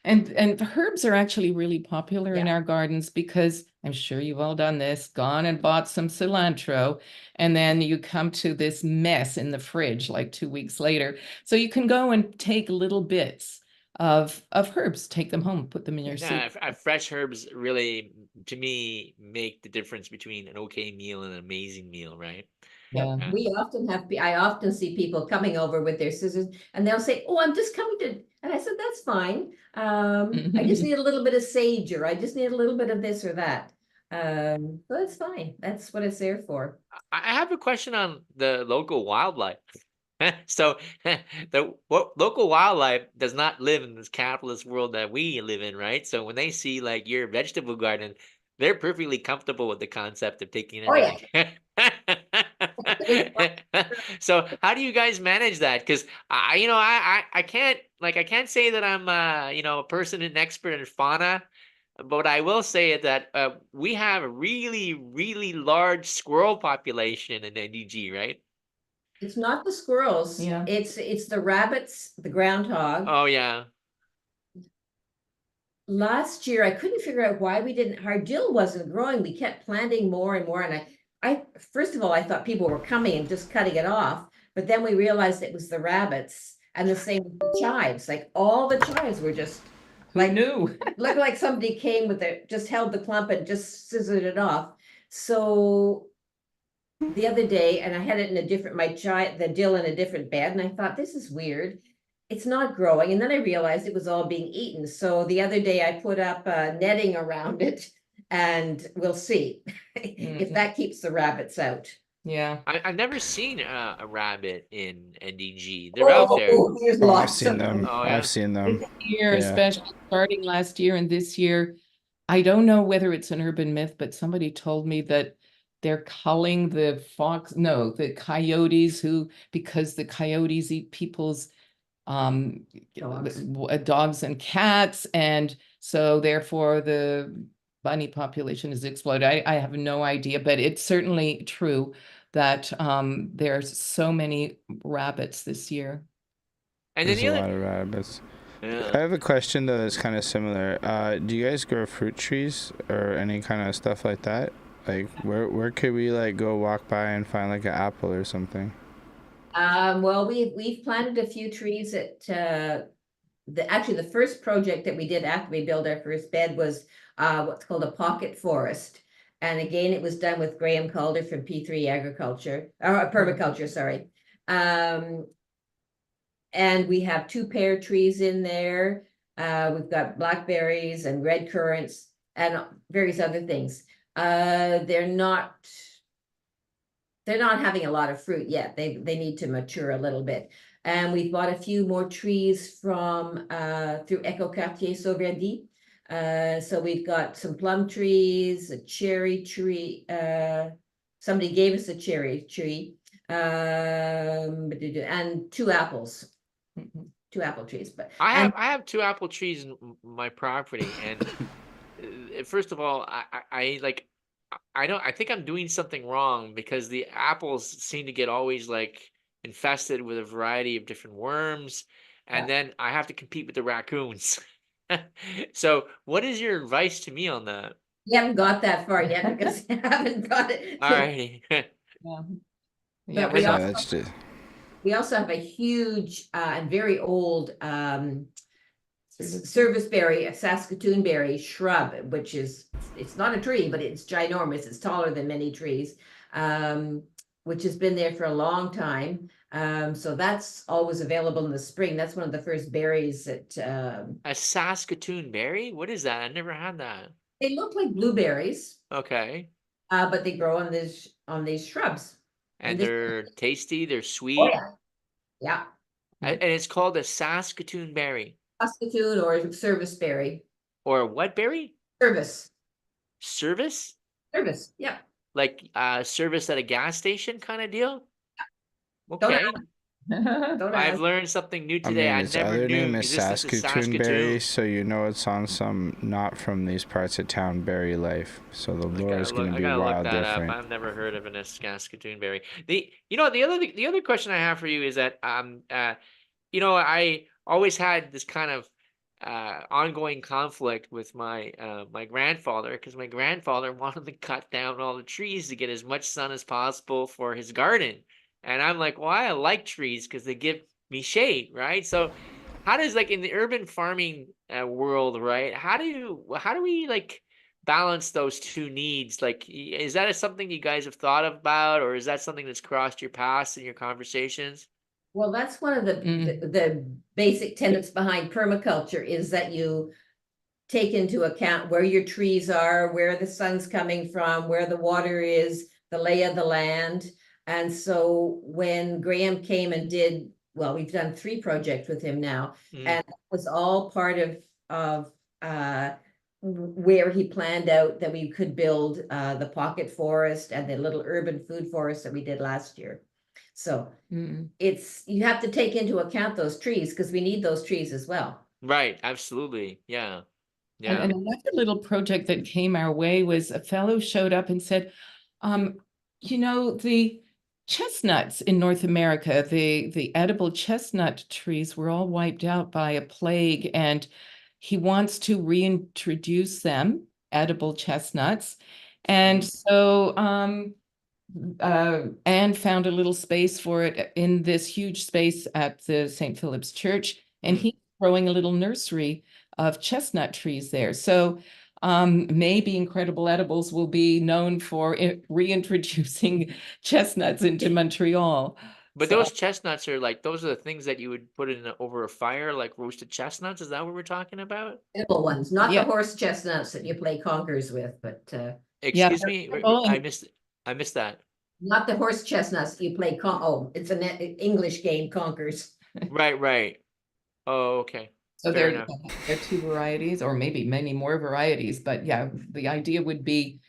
And the herbs are actually really popular in our gardens, because I'm sure you've all done this, gone and bought some cilantro, and then you come to this mess in the fridge like 2 weeks later. So you can go and take little bits of herbs, take them home, put them in your soup. Fresh herbs really, to me, make the difference between an okay meal and an amazing meal, right? Yeah. I often see people coming over with their scissors, and they'll say, oh, I'm just coming to, and I said, that's fine. I just need a little bit of sage, or I just need a little bit of this or that. So that's fine. That's what it's there for. I have a question on the local wildlife. So local wildlife does not live in this capitalist world that we live in, right? So when they see like your vegetable garden, They're perfectly comfortable with the concept of taking Oh, yeah. everything. So how do you guys manage that? Because I can't say that I'm a person, an expert in fauna, but I will say that we have a really, really large squirrel population in NDG, right? It's not the squirrels. Yeah. It's the rabbits, the groundhog. Oh yeah. Last year, I couldn't figure out why our dill wasn't growing. We kept planting more and more. And I first of all, I thought people were coming and just cutting it off. But then we realized it was the rabbits, and the same with the chives. Like all the chives were just Who knew? looked like somebody came with just held the clump and just scissored it off. So the other day, and I had it in the dill in a different bed, and I thought, this is weird. It's not growing. And then I realized it was all being eaten. So the other day I put up netting around it, and we'll see if that keeps the rabbits out. Yeah. I've never seen a rabbit in NDG. They're out there. There's Oh, I've lots seen of them. Oh, yeah. I've seen them. This year, Yeah. especially starting last year and this year, I don't know whether it's an urban myth, but somebody told me that they're culling the coyotes because the coyotes eat people's dogs and cats, and so therefore the bunny population is exploded. I have no idea, but it's certainly true that there's so many rabbits this year. And then There's the a other, lot of rabbits. I yeah. have a question though that's kind of similar. Do you guys grow fruit trees or any kind of stuff like that? Like where could we like go walk by and find like an apple or something? Well, we've planted a few trees at the first project that we did after we built our first bed was what's called a pocket forest. And again, it was done with Graham Calder from P3 Agriculture, or Permaculture, sorry. And we have 2 pear trees in there. We've got blackberries and red currants and various other things. They're not having a lot of fruit yet. They need to mature a little bit. And we've bought a few more trees from through Ecoquartier Sauverdy. So we've got some plum trees, a cherry tree. Somebody gave us a cherry tree, and 2 apples. 2 apple trees. But I have 2 apple trees in my property, and first of all, I think I'm doing something wrong because the apples seem to get always like infested with a variety of different worms, and then I have to compete with the raccoons. So what is your advice to me on that? you haven't got that far yet because you haven't got it. Alrighty. Yeah, But Yeah, that's just. we also have a huge and very old serviceberry, a Saskatoon berry shrub, which it's not a tree, but it's ginormous. It's taller than many trees, which has been there for a long time. So that's always available in the spring. That's one of the first berries that A Saskatoon berry? What is that? I never had that. they look like blueberries, Okay. but they grow on these shrubs. And this- they're tasty, they're Oh, sweet. yeah. And it's called a Saskatoon berry. Saskatoon or serviceberry. Or what berry? Service. Service? Yeah. Like service at a gas station kind of deal? Don't Okay. Don't I've ask. learned something new I today. mean, I its never other knew name is existence of Saskatoon berry, Saskatoon. so you know it's on some not from these parts of town berry life. So the lore is going to I be gotta look wild that different. up. I've never heard of a Saskatoon berry. The other question I have for you is that I always had this kind of ongoing conflict with my my grandfather, because my grandfather wanted to cut down all the trees to get as much sun as possible for his garden. And I'm like, well, I like trees because they give me shade, right? So how does, like, in the urban farming world, right? How do we like balance those 2 needs? Like, is that something you guys have thought about, or is that something that's crossed your paths in your conversations? Well, that's one of the basic tenets behind permaculture is that you take into account where your trees are, where the sun's coming from, where the water is, the lay of the land. And so when Graham came and we've done 3 projects with him now, and it was all part of where he planned out that we could build the pocket forest and the little urban food forest that we did last year. So it's, you have to take into account those trees because we need those trees as well. Right. Absolutely. Yeah. And Yeah. another little project that came our way was a fellow showed up and said, you know, the chestnuts in North America, the edible chestnut trees were all wiped out by a plague, and he wants to reintroduce them, edible chestnuts. And so Anne found a little space for it in this huge space at the St. Phillips Church, and he's growing a little nursery of chestnut trees there. So maybe Incredible Edibles will be known for reintroducing chestnuts into Montreal. But So, those chestnuts are like, those are the things that you would put in over a fire, like roasted chestnuts. Is that what we're talking about? Edible ones, not Yeah. the horse chestnuts that you play conkers with, but Yeah, Excuse me, edible I and- missed that. not the horse chestnuts that you play it's an English game, conkers. Right. Oh, okay. So Fair there enough. are two varieties, or maybe many more varieties, but yeah, the idea would be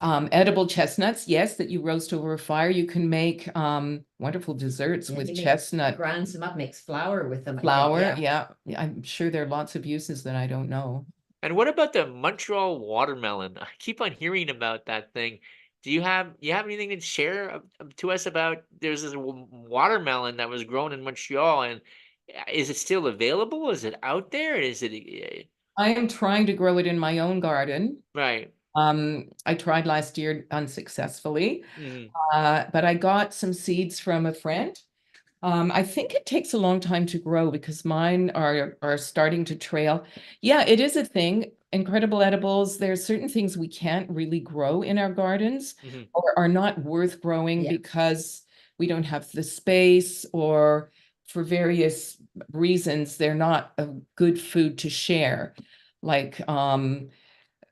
edible chestnuts, yes, that you roast over a fire. You can make wonderful desserts with chestnut Grinds them up, makes flour with them. I think, flour. yeah. Yeah, I'm sure there are lots of uses that I don't know. And what about the Montreal watermelon? I keep on hearing about that thing. Do you have anything to share to us about? There's this watermelon that was grown in Montreal, and is it still available? Is it out there? Is it I am trying to grow it in my own garden. right? I tried last year unsuccessfully, Mhm. but I got some seeds from a friend. I think it takes a long time to grow because mine are starting to trail. Yeah, it is a thing. Incredible Edibles, there are certain things we can't really grow in our gardens Mhm. or are not worth growing Yeah. because we don't have the space, or for various reasons, they're not a good food to share. Like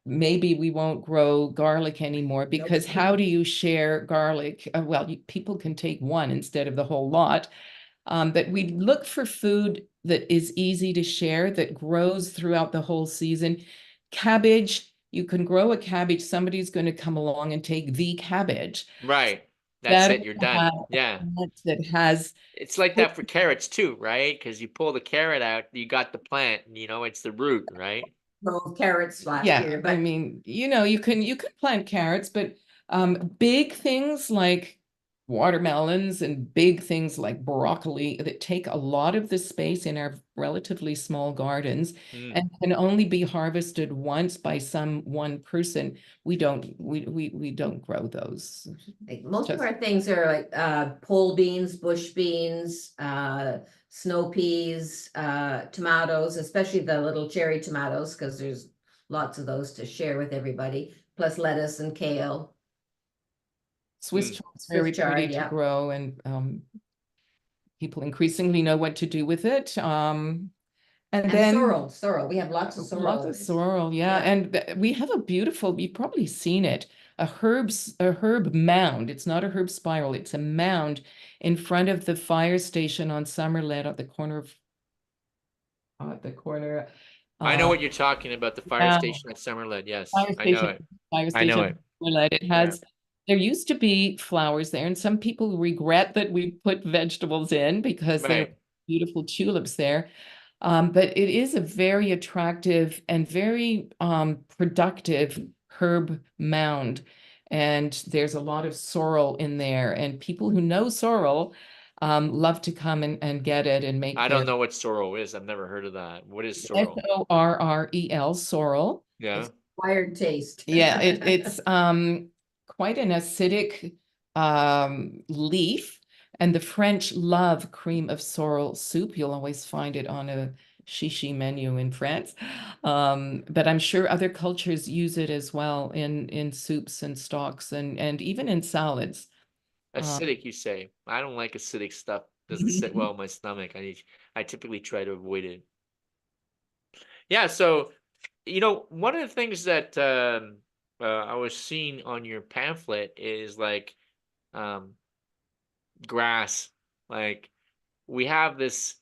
maybe we won't grow garlic anymore because how do you share garlic? Well, people can take one instead of the whole lot. But we look for food that is easy to share, that grows throughout the whole season. Cabbage, you can grow a cabbage, somebody's going to come along and take the cabbage. Right. That's Better it. You're to have done. a Yeah. plant that has It's like that for carrots too, right? Because you pull the carrot out, you got the plant, it's the root, right? Grow carrots last Yeah, year, I but mean, you can plant carrots, but big things like watermelons and big things like broccoli that take a lot of the space in our relatively small gardens and can only be harvested once by one person. We don't grow those. like, most of Just- our things are like pole beans, bush beans, snow peas, tomatoes, especially the little cherry tomatoes, because there's lots of those to share with everybody, plus lettuce and kale. Swiss Mm. chard's very Swiss chard, pretty to yeah. grow, and people increasingly know what to do with it. And then Sorrel, we have lots of sorrel. lots of sorrel, yeah. Yeah. And we have a beautiful, you've probably seen it, a herb mound. It's not a herb spiral, it's a mound in front of the fire station on Summerlet at the corner of I know what you're talking about, the fire yeah. station at Summerlid. Yes, Fire I know station, it. fire I know station. It has, there used to be flowers there, and some people regret that we put vegetables in because there are Right. beautiful tulips there. But it is a very attractive and very productive herb mound. And there's a lot of sorrel in there, and people who know sorrel love to come and get it and make I their don't know what sorrel is. I've never heard of that. What is sorrel? Sorrel, sorrel. Yeah. Acquired taste. Yeah, it's quite an acidic leaf, and the French love cream of sorrel soup. You'll always find it on a shishi menu in France. But I'm sure other cultures use it as well in soups and stocks and even in salads. Acidic, you say? I don't like acidic stuff. Doesn't sit well in my stomach. I typically try to avoid it. Yeah, so one of the things that I was seeing on your pamphlet is like grass. Like we have this,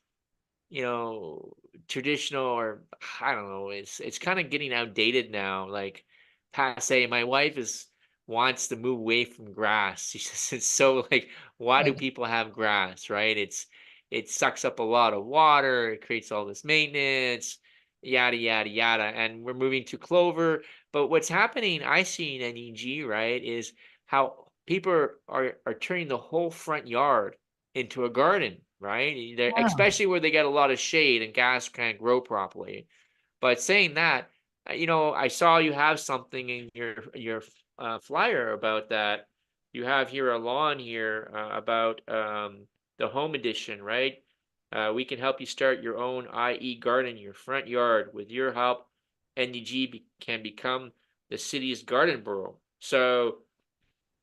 traditional, or I don't know, it's kind of getting outdated now, like passe. My wife wants to move away from grass. She says it's so like, why do Right. people have grass, right? It sucks up a lot of water, it creates all this maintenance, yada yada yada. And we're moving to clover. But what's happening, I see in NEG, right, is how people are turning the whole front yard into a garden, right? They're, Wow. especially where they get a lot of shade and grass can't grow properly. But saying that, I saw you have something in your flyer about that. You have here a lawn here about the home edition, right? We can help you start your own IE garden in your front yard. With your help, NDG can become the city's garden borough. So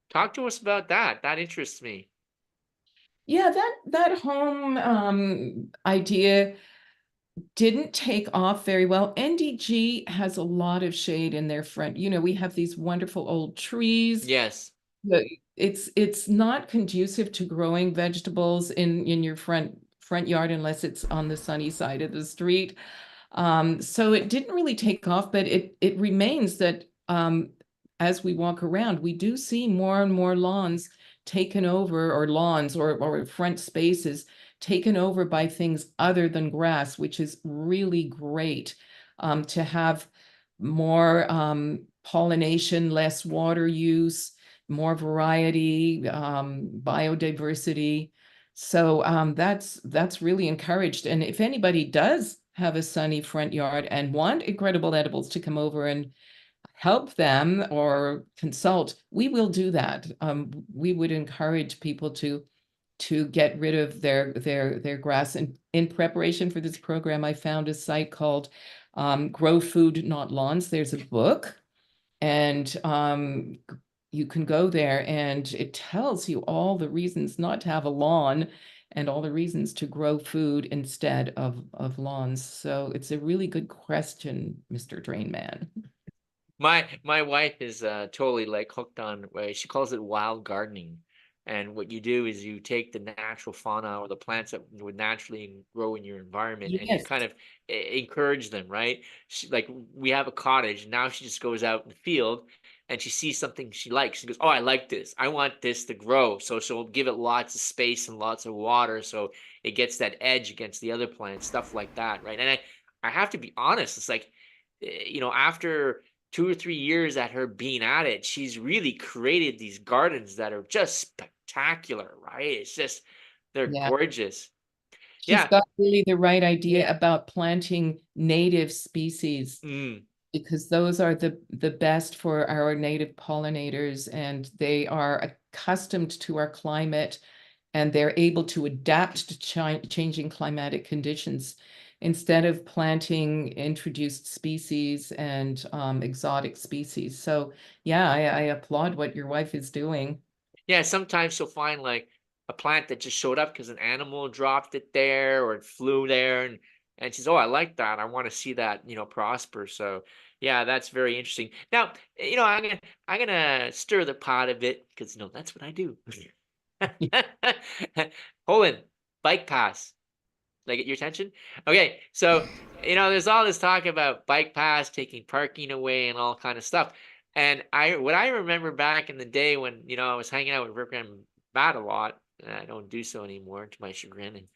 talk to us about that. That interests me. Yeah, that home idea didn't take off very well. NDG has a lot of shade in their front. We have these wonderful old trees. Yes. It's not conducive to growing vegetables in your front yard unless it's on the sunny side of the street. So it didn't really take off, but it remains that as we walk around, we do see more and more lawns taken over, or lawns or front spaces taken over by things other than grass, which is really great to have more pollination, less water use, more variety, biodiversity. So that's really encouraged. And if anybody does have a sunny front yard and want Incredible Edibles to come over and help them or consult, we will do that. We would encourage people to get rid of their grass. And in preparation for this program, I found a site called Grow Food, Not Lawns. There's a book, and you can go there and it tells you all the reasons not to have a lawn and all the reasons to grow food instead of lawns. So it's a really good question, Mr. Trainman. My wife is totally like hooked on, she calls it wild gardening. And what you do is you take the natural fauna or the plants that would naturally grow in your environment, and you Yes. kind of encourage them, right? Like we have a cottage. Now she just goes out in the field and she sees something she likes. She goes, "Oh, I like this. I want this to grow." So she'll give it lots of space and lots of water so it gets that edge against the other plants, stuff like that, right? And I have to be honest. It's like, after 2 or 3 years at her being at it, she's really created these gardens that are just spectacular, right? It's just, they're Yeah. gorgeous. She's Yeah. got really the right idea about planting native species, because those are the best for our native pollinators, and they are accustomed to our climate, and they're able to adapt to changing climatic conditions instead of planting introduced species and exotic species. So yeah, I applaud what your wife is doing. Yeah, sometimes she'll find like a plant that just showed up because an animal dropped it there or it flew there, and she's, "Oh, I like that. I want to see that, prosper." So yeah, that's very interesting. Now, I'm gonna stir the pot a bit because that's what I do. Poland, bike pass. Did I get your attention? Okay, so there's all this talk about bike pass taking parking away and all kind of stuff. And what I remember back in the day when I was hanging out with Reverend Matt a lot, and I don't do so anymore to my chagrin, and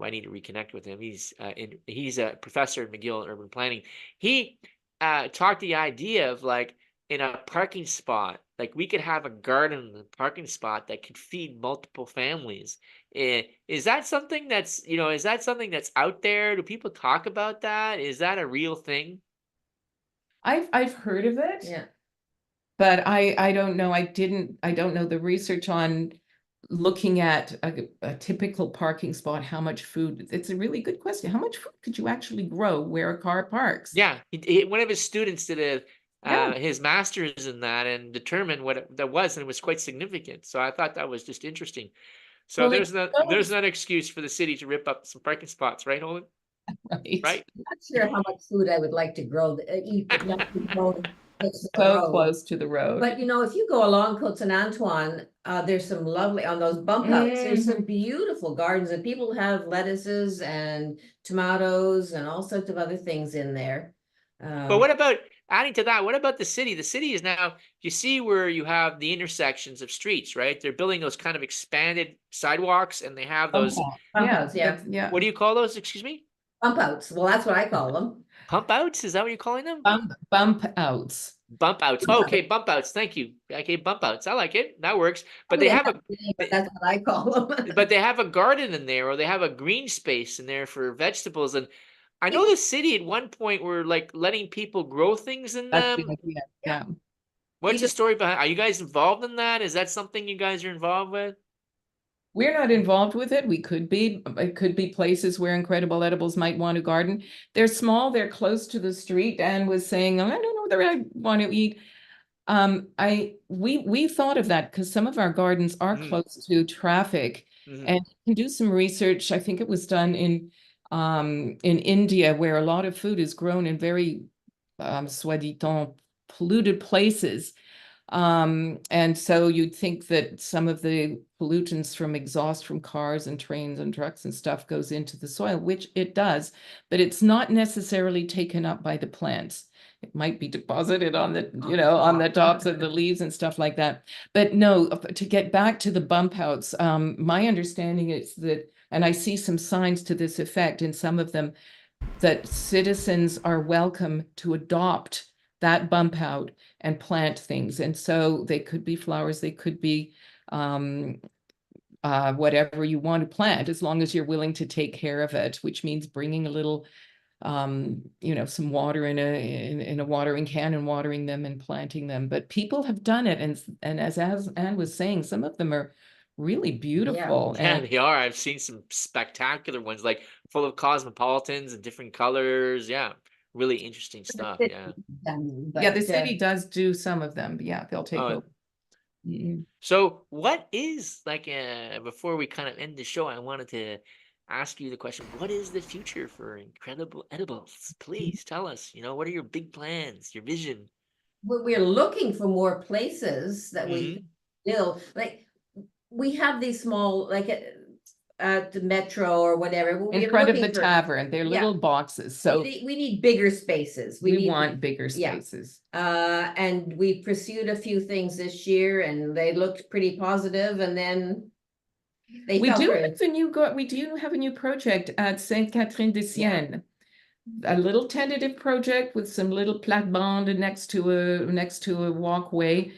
I need to reconnect with him. He's a professor at McGill in urban planning. He talked the idea of like in a parking spot, like we could have a garden in the parking spot that could feed multiple families. Is that something that's out there? Do people talk about that? Is that a real thing? I've heard of it. Yeah. But I don't know. I don't know the research on looking at a typical parking spot, how much food. It's a really good question. How much food could you actually grow where a car parks? Yeah, one of his students did Yeah. his master's in that and determined what that was, and it was quite significant. So I thought that was just interesting. So Well, it there's shows, not an excuse for the city to rip up some parking spots, right, Holden? right? Right? Not sure how much food I would like to grow, eat, but not be grown It's the So road. close to the road. But you know, if you go along Côte Saint Antoine, there's some lovely, on those bump outs, there's some beautiful gardens, and people have lettuces and tomatoes and all sorts of other things in there. But what about adding to that? What about the city? The city is now, you see where you have the intersections of streets, right? They're building those kind of expanded sidewalks, and they have those. Bump outs, yeah. Yeah. What do you call those? Excuse me? Bump outs. Well, that's what I call them. Pump outs? Is that what you're calling them? Bump outs. Bump outs. Oh, okay, bump outs. Thank you. Okay, bump outs. I like it. That works. But they have but that's what I call them. but they have a garden in there, or they have a green space in there for vegetables. And I know the city at one point were like letting people grow things in That's them. the idea. Yeah. What's the story behind? Are you guys involved in that? Is that something you guys are involved with? We're not involved with it. We could be. It could be places where Incredible Edibles might want to garden. They're small. They're close to the street. And was saying, I don't know whether I want to eat. We thought of that because some of our gardens are close to traffic, and you can do some research. I think it was done in India, where a lot of food is grown in very soi-disant polluted places. And so you'd think that some of the pollutants from exhaust from cars and trains and trucks and stuff goes into the soil, which it does, but it's not necessarily taken up by the plants. It might be deposited on the, on the tops of the leaves and stuff like that. But no, to get back to the bump outs, my understanding is that, and I see some signs to this effect in some of them, that citizens are welcome to adopt that bump out and plant things. And so they could be flowers, they could be whatever you want to plant, as long as you're willing to take care of it, which means bringing a little, some water in a watering can and watering them and planting them. But people have done it. And as Anne was saying, some of them are really beautiful. Yeah, And they are. I've seen some spectacular ones, like full of cosmopolitans and different colors. Yeah, really interesting stuff. Yeah. yeah, the city does do some of them. Yeah, they'll take over. So what is, like, before we kind of end the show, I wanted to ask you the question, what is the future for Incredible Edibles? Please tell us, what are your big plans, your vision? We're looking for more places that we build. Like, we have these small, like at the metro or whatever. In front of the tavern, they're little boxes. So we need bigger spaces. We want bigger spaces. And we pursued a few things this year, and they looked pretty positive. And then we do have a new project at Sainte Catherine de Sienne. A little tentative project with some little plate-bandes next to a walkway.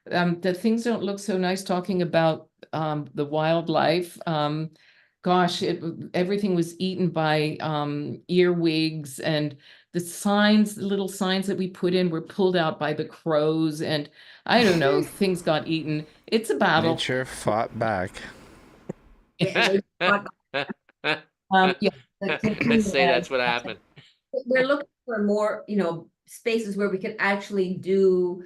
The things don't look so nice talking about the wildlife. Gosh, everything was eaten by earwigs, and the little signs that we put in were pulled out by the crows, and I don't know, things got eaten. It's a battle. Nature fought back. Let's say that's what happened. We're looking for more, spaces where we can actually do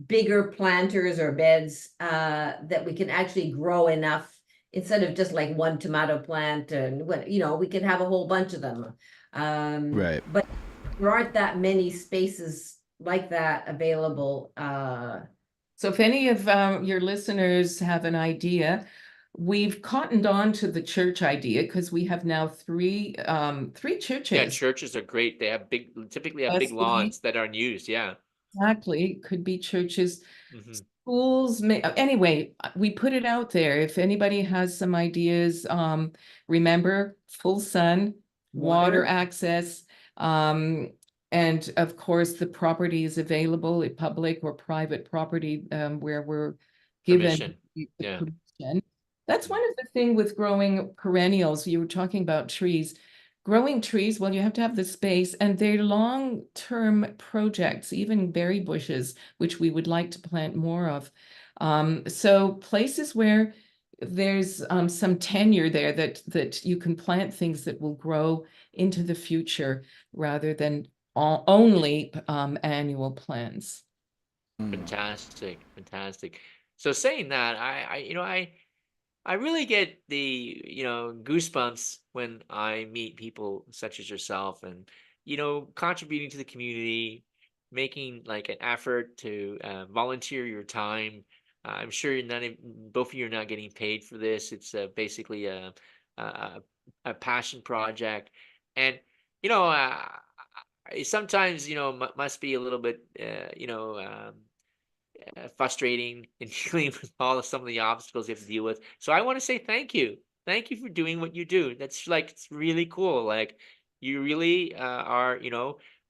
bigger planters or beds that we can actually grow enough, instead of just like one tomato plant, and we can have a whole bunch of them. Right. But there aren't that many spaces like that available. So if any of your listeners have an idea, we've cottoned on to the church idea, because we have now three churches. Yeah, churches are great. They have typically have big lawns that aren't used. Yeah. Exactly. Could be churches, schools. Anyway, we put it out there. If anybody has some ideas, remember, full sun, water access, and of course the property is available, a public or private property, where we're given permission. That's one of the things with growing perennials. You were talking about trees. Growing trees, well, you have to have the space, and they're long-term projects, even berry bushes, which we would like to plant more of. So places where there's some tenure there that you can plant things that will grow into the future, rather than only annual plants. Fantastic. So saying that, I really get the, goosebumps when I meet people such as yourself, and, contributing to the community, making like an effort to volunteer your time. I'm sure both of you are not getting paid for this. It's basically a a passion project, and you know, sometimes must be a little bit frustrating and dealing with some of the obstacles you have to deal with. So I want to say thank you. Thank you for doing what you do. That's like, it's really cool. Like, you really are,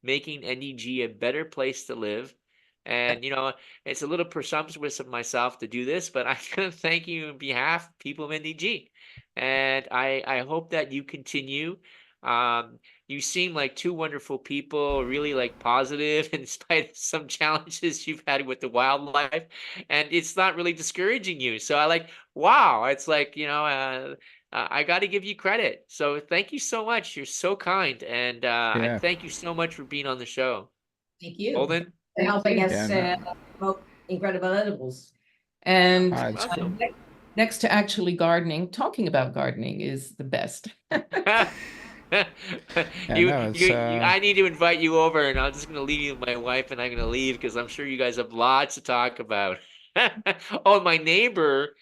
making NDG a better place to live. And, it's a little presumptuous of myself to do this, but I'm going to thank you on behalf of people of NDG. And I hope that you continue. You seem like two wonderful people, really like positive in spite of some challenges you've had with the wildlife, and it's not really discouraging you. So I like, wow, it's like, I got to give you credit. So thank you so much. You're so kind, and I Yeah. thank you so much for being on the show. Thank you. Holden? For helping us Yeah, no. promote Incredible Edibles. And It's cool. next to actually gardening, talking about gardening is the best. No, it's I need to invite you over, and I'm just gonna leave you with my wife, and I'm gonna leave because I'm sure you guys have lots to talk about. Oh, my neighbor,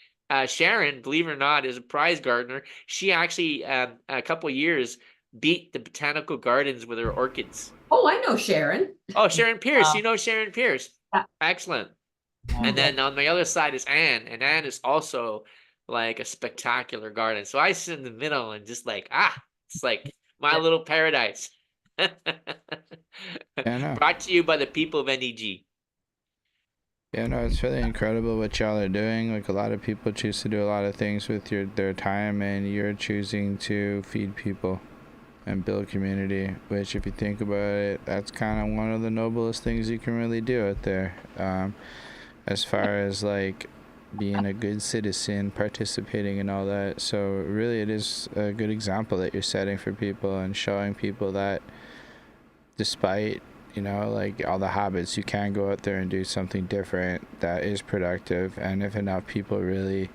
Sharon, believe it or not, is a prize gardener. She actually, a couple of years, beat the botanical gardens with her orchids. Oh, I know Sharon. Oh, Sharon Pierce, you know Sharon Pierce. Yeah. Excellent. And then on the other side is Anne, and Anne is also like a spectacular garden. So I sit in the middle and just like, it's like my little paradise. Yeah, no. Brought to you by the people of NEG. Yeah, no, it's really incredible what y'all are doing. Like, a lot of people choose to do a lot of things with their time, and you're choosing to feed people and build community, which, if you think about it, that's kind of one of the noblest things you can really do out there. As far as like being a good citizen, participating in all that. So really, it is a good example that you're setting for people and showing people that despite, like all the habits, you can go out there and do something different that is productive. And if enough people really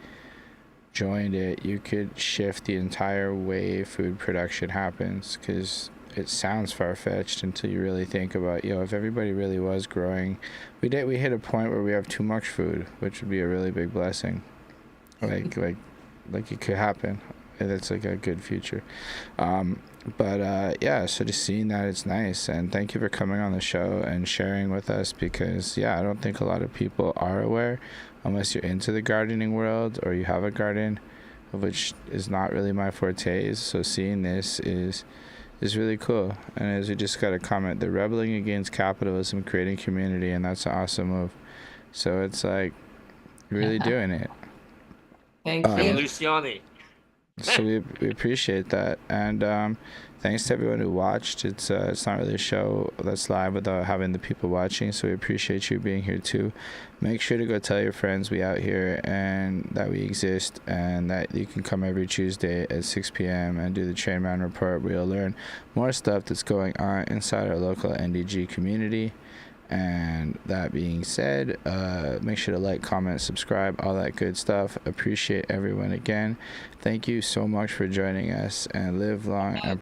joined it, you could shift the entire way food production happens, because it sounds far-fetched until you really think about, if everybody really was growing, we hit a point where we have too much food, which would be a really big blessing. Like it could happen. And that's like a good future. Yeah, so just seeing that, it's nice, and thank you for coming on the show and sharing with us, because I don't think a lot of people are aware, unless you're into the gardening world or you have a garden, which is not really my forte. So seeing this is really cool. And as we just got a comment, they're rebelling against capitalism, creating community, and that's an awesome move. So it's like really doing it. Thank you. Luciani. So we appreciate that, and thanks to everyone who watched. It's not really a show that's live without having the people watching, so we appreciate you being here too. Make sure to go tell your friends we out here and that we exist, and that you can come every Tuesday at 6 p.m. and do the Trainman report, where you'll learn more stuff that's going on inside our local NDG community. And that being said, make sure to like, comment, subscribe, all that good stuff. Appreciate everyone again. Thank you so much for joining us, and live long and